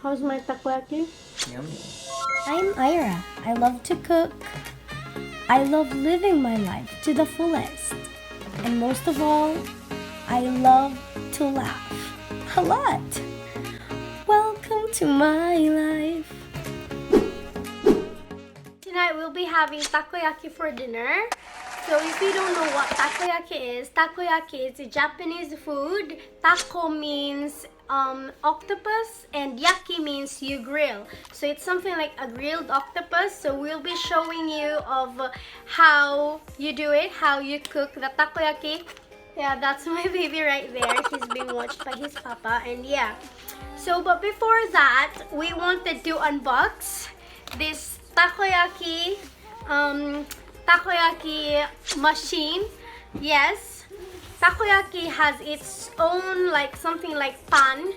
How's my takoyaki? Yummy. I'm Ira. I love to cook. I love living my life to the fullest. And most of all, I love to laugh a lot. Welcome to my life. Tonight we'll be having takoyaki for dinner. So if you don't know what takoyaki is a Japanese food. Tako means octopus and yaki means you grill. So it's something like a grilled octopus. So we'll be showing you of how you do it, how you cook the takoyaki. Yeah, that's my baby right there. He's being watched by his papa, and yeah. So but before that, we wanted to unbox this takoyaki machine. Yes, takoyaki has its own like something like pan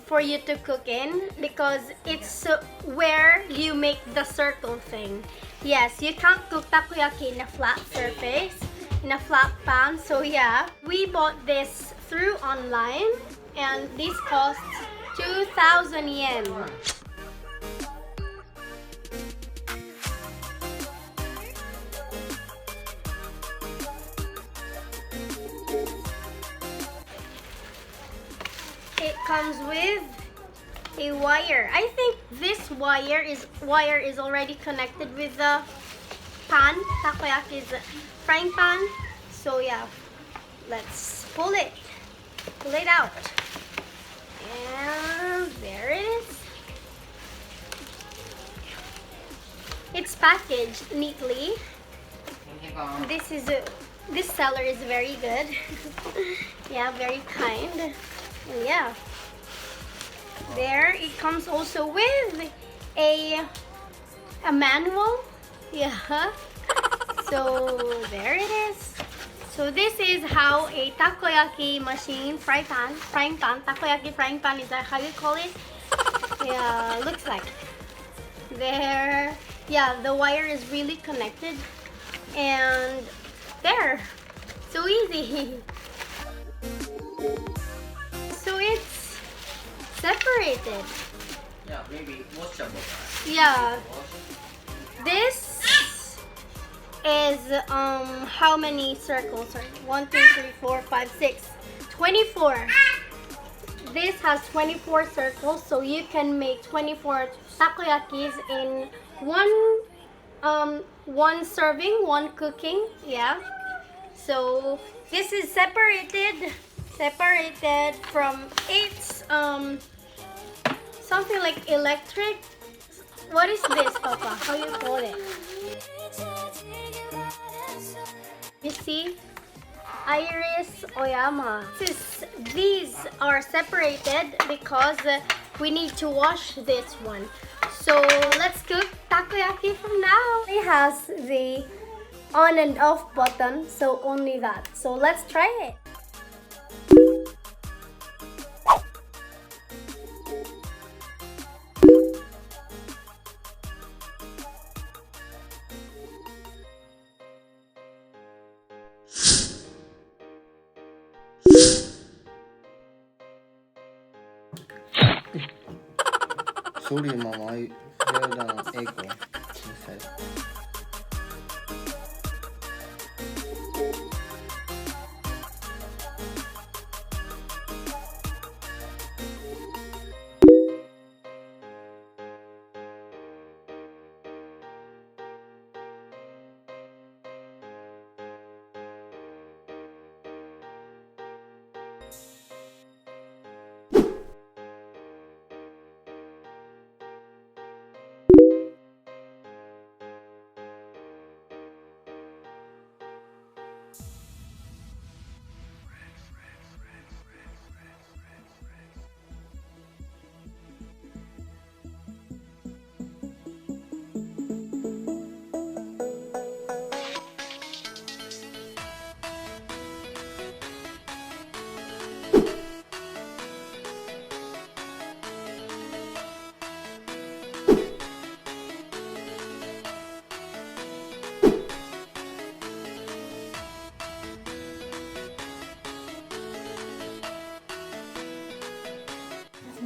for you to cook in, because it's where you make the circle thing. Yes, you can't cook takoyaki in a flat surface, in a flat pan. So yeah, we bought this through online, and this costs 2,000 yen. It comes with a wire. I think this wire is already connected with the pan, takoyaki's frying pan. So yeah, let's pull it out, and there it is. It's packaged neatly. This seller is very good. Yeah, very kind. And yeah, there it comes also with a manual. Yeah. So there it is. So this is how a takoyaki machine, frying pan, takoyaki frying pan, is that how you call it? Yeah, looks like. There, yeah, the wire is really connected, and there, so easy. So it's separated. Yeah, maybe washable. Yeah, this is how many circles? Sorry, 1, 2, 3, 4, 5, 6, 24. This has 24 circles, so you can make 24 takoyakis in one serving, one cooking. Yeah. So this is separated from its something like electric. What is this, Papa? How you call it? You see? Iris Oyama. These are separated because we need to wash this one. So let's cook takoyaki from now. It has the on and off button, so only that. So let's try it. Sorry, Mom. I heard an echo inside.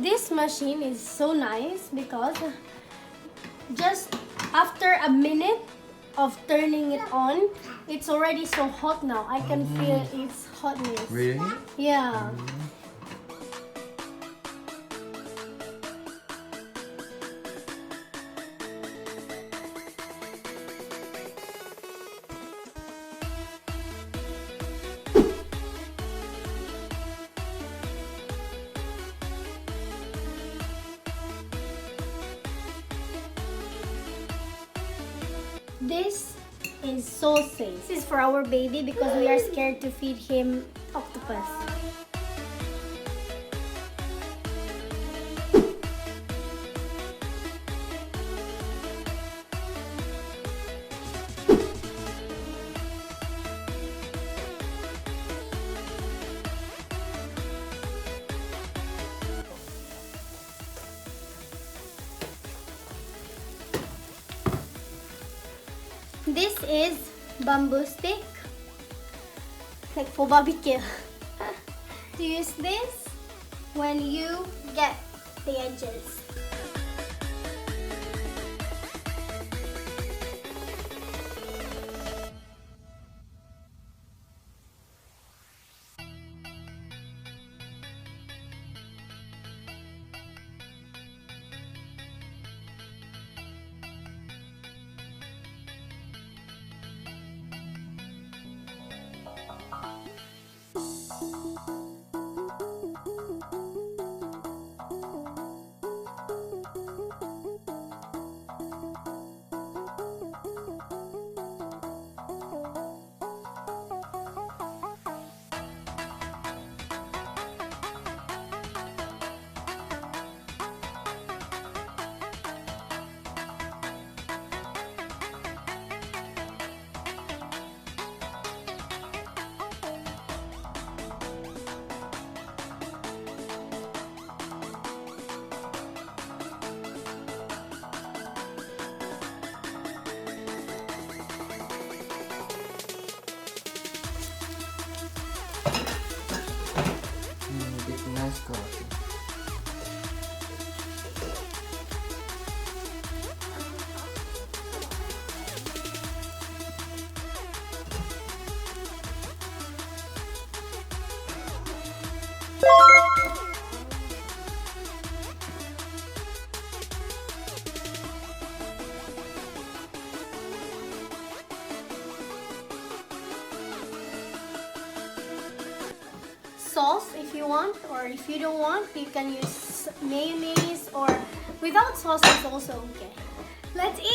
This machine is so nice because just after a minute of turning it on, it's already so hot now. I can feel its hotness. Really? Yeah. This is so safe. This is for our baby because we are scared to feed him octopus. This is bamboo stick, like for barbecue. To use this when you get the edges. Nice coffee. Sauce if you want, or if you don't want, you can use mayonnaise, or without sauce is also okay. Let's eat!